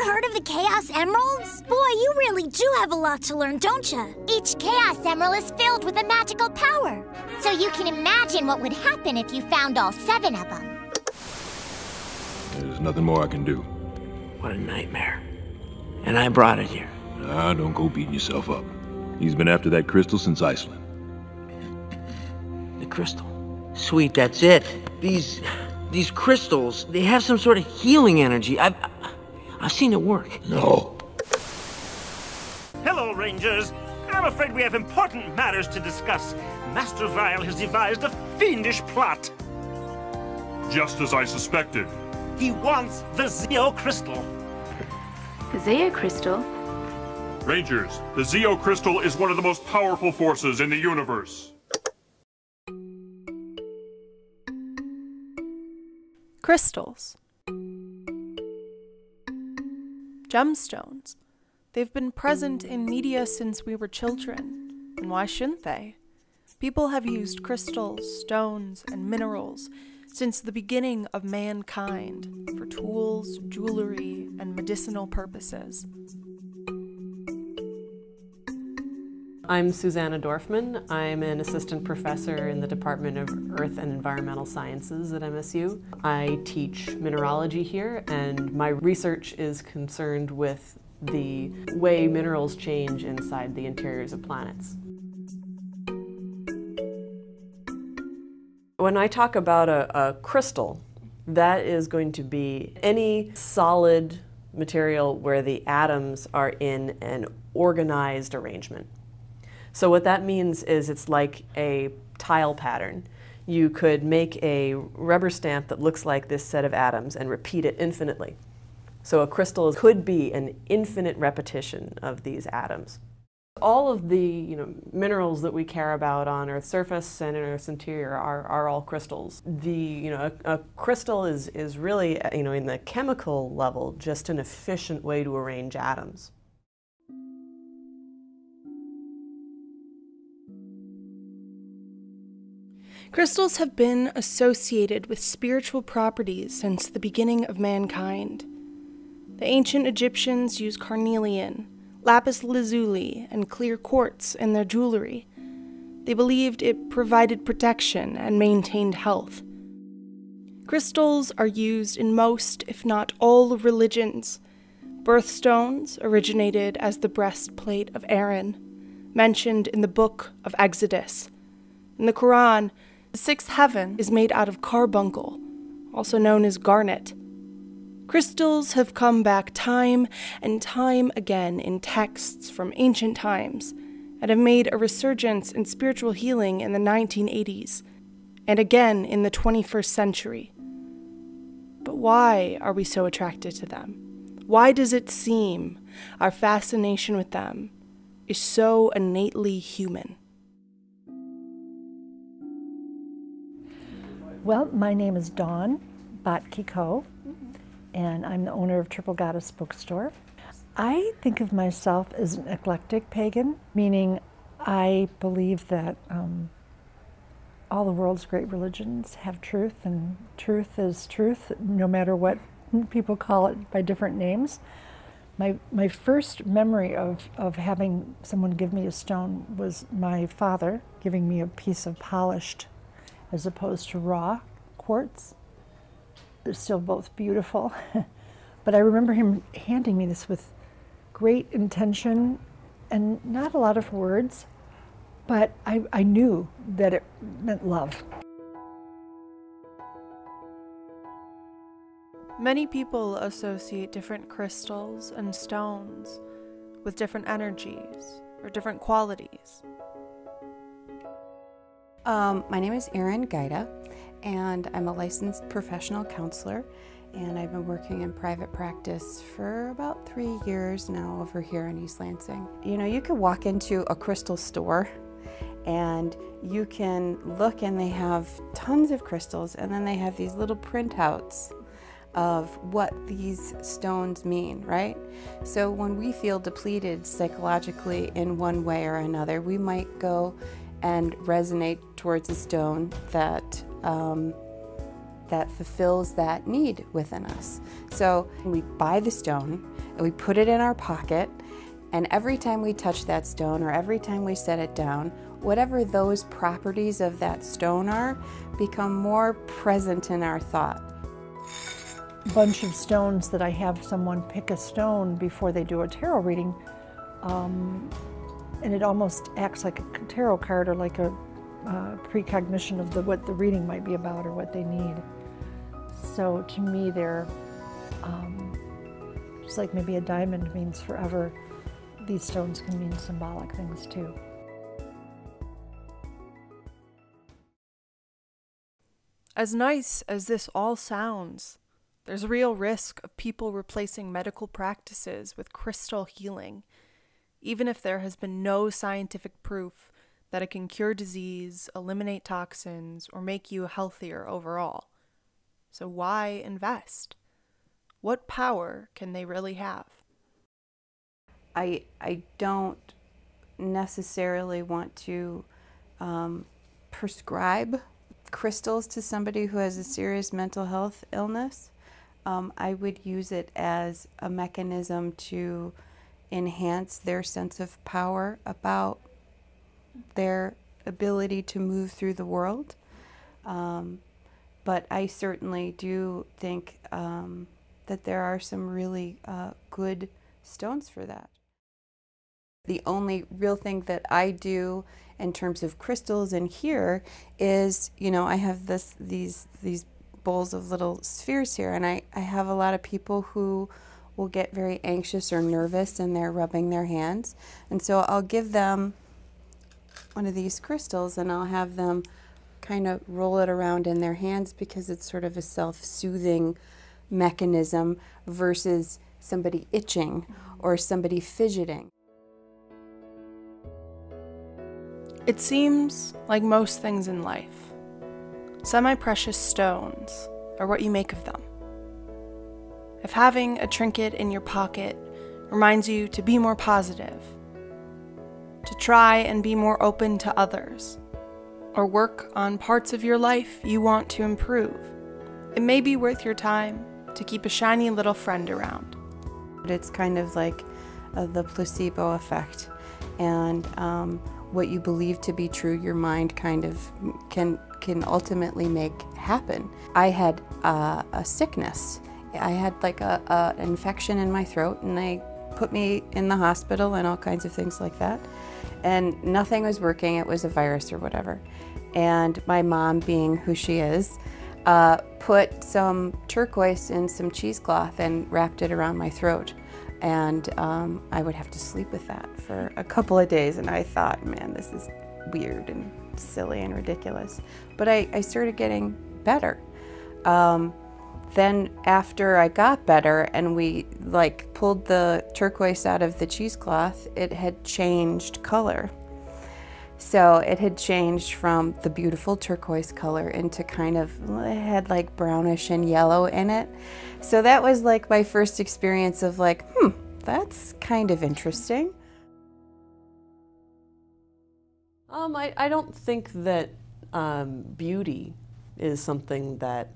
heard of the Chaos Emeralds? Boy, you really do have a lot to learn, don't you? Each Chaos Emerald is filled with a magical power. So you can imagine what would happen if you found all 7 of them. There's nothing more I can do. What a nightmare. And I brought it here. Nah, don't go beating yourself up. He's been after that crystal since Iceland. The crystal. Sweet, that's it. These crystals, they have some sort of healing energy. I've seen it work. No. Hello, Rangers. I'm afraid we have important matters to discuss. Master Vile has devised a fiendish plot. Just as I suspected. He wants the Zeo Crystal. The Zeo Crystal? Rangers, the Zeo Crystal is one of the most powerful forces in the universe. Crystals. Gemstones. They've been present in media since we were children. And why shouldn't they? People have used crystals, stones, and minerals since the beginning of mankind for tools, jewelry, and medicinal purposes. I'm Susanna Dorfman. I'm an assistant professor in the Department of Earth and Environmental Sciences at MSU. I teach mineralogy here, and my research is concerned with the way minerals change inside the interiors of planets. When I talk about a crystal, that is going to be any solid material where the atoms are in an organized arrangement. So what that means is it's like a tile pattern. You could make a rubber stamp that looks like this set of atoms and repeat it infinitely. So a crystal could be an infinite repetition of these atoms. All of the minerals that we care about on Earth's surface and in Earth's interior are all crystals. A crystal is really, in the chemical level, just an efficient way to arrange atoms. Crystals have been associated with spiritual properties since the beginning of mankind. The ancient Egyptians used carnelian, lapis lazuli, and clear quartz in their jewelry. They believed it provided protection and maintained health. Crystals are used in most, if not all, religions. Birthstones originated as the breastplate of Aaron, mentioned in the Book of Exodus. In the Quran, the sixth heaven is made out of carbuncle, also known as garnet. Crystals have come back time and time again in texts from ancient times and have made a resurgence in spiritual healing in the 1980s and again in the 21st century. But why are we so attracted to them? Why does it seem our fascination with them is so innately human? Well, my name is Dawn Botke-Ko, and I'm the owner of Triple Goddess Bookstore. I think of myself as an eclectic pagan, meaning I believe that all the world's great religions have truth, and truth is truth, no matter what people call it by different names. My first memory of having someone give me a stone was my father giving me a piece of polished as opposed to raw quartz. They're still both beautiful. But I remember him handing me this with great intention and not a lot of words, but I knew that it meant love. Many people associate different crystals and stones with different energies or different qualities. My name is Erin Gaida, and I'm a licensed professional counselor, and I've been working in private practice for about 3 years now over here in East Lansing. You can walk into a crystal store and you can look, and they have tons of crystals, and then they have these little printouts of what these stones mean, right? So when we feel depleted psychologically in one way or another, we might go and resonate towards a stone that that fulfills that need within us. So we buy the stone, and we put it in our pocket, and every time we touch that stone or every time we set it down, whatever those properties of that stone are become more present in our thought. Bunch of stones that I have someone pick a stone before they do a tarot reading, and it almost acts like a tarot card or like a precognition of what the reading might be about or what they need. So to me, they're just like maybe a diamond means forever. These stones can mean symbolic things too. As nice as this all sounds, there's real risk of people replacing medical practices with crystal healing, even if there has been no scientific proof that it can cure disease, eliminate toxins, or make you healthier overall. So why invest? What power can they really have? I don't necessarily want to prescribe crystals to somebody who has a serious mental health illness. I would use it as a mechanism to enhance their sense of power about their ability to move through the world. But I certainly do think that there are some really good stones for that. The only real thing that I do in terms of crystals in here is, I have these bowls of little spheres here, and I have a lot of people who will get very anxious or nervous and they're rubbing their hands. And so I'll give them one of these crystals and I'll have them kind of roll it around in their hands because it's sort of a self-soothing mechanism versus somebody itching or somebody fidgeting. It seems like most things in life, semi-precious stones are what you make of them. If having a trinket in your pocket reminds you to be more positive, to try and be more open to others, or work on parts of your life you want to improve, it may be worth your time to keep a shiny little friend around. It's kind of like the placebo effect, and what you believe to be true, your mind kind of can ultimately make happen. I had a sickness. I had like an infection in my throat, and they put me in the hospital and all kinds of things like that. And nothing was working. It was a virus or whatever. And my mom, being who she is, put some turquoise in some cheesecloth and wrapped it around my throat. And I would have to sleep with that for a couple of days. And I thought, man, this is weird and silly and ridiculous. But I started getting better. Then after I got better and we pulled the turquoise out of the cheesecloth, it had changed color. So it had changed from the beautiful turquoise color into kind of, it had like brownish and yellow in it. So that was like my first experience of like, that's kind of interesting. I don't think that beauty is something that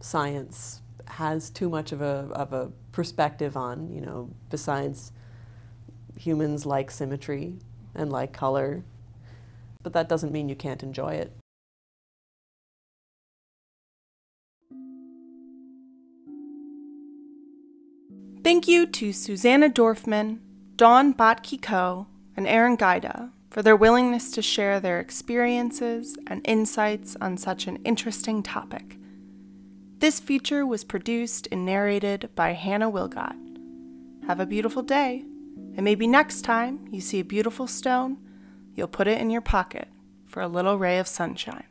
science has too much of a perspective on, besides humans like symmetry and like color. But that doesn't mean you can't enjoy it. Thank you to Susanna Dorfman, Dawn Botke-Coe, and Erin Gaida for their willingness to share their experiences and insights on such an interesting topic. This feature was produced and narrated by Hannah Wilgott. Have a beautiful day, and maybe next time you see a beautiful stone, you'll put it in your pocket for a little ray of sunshine.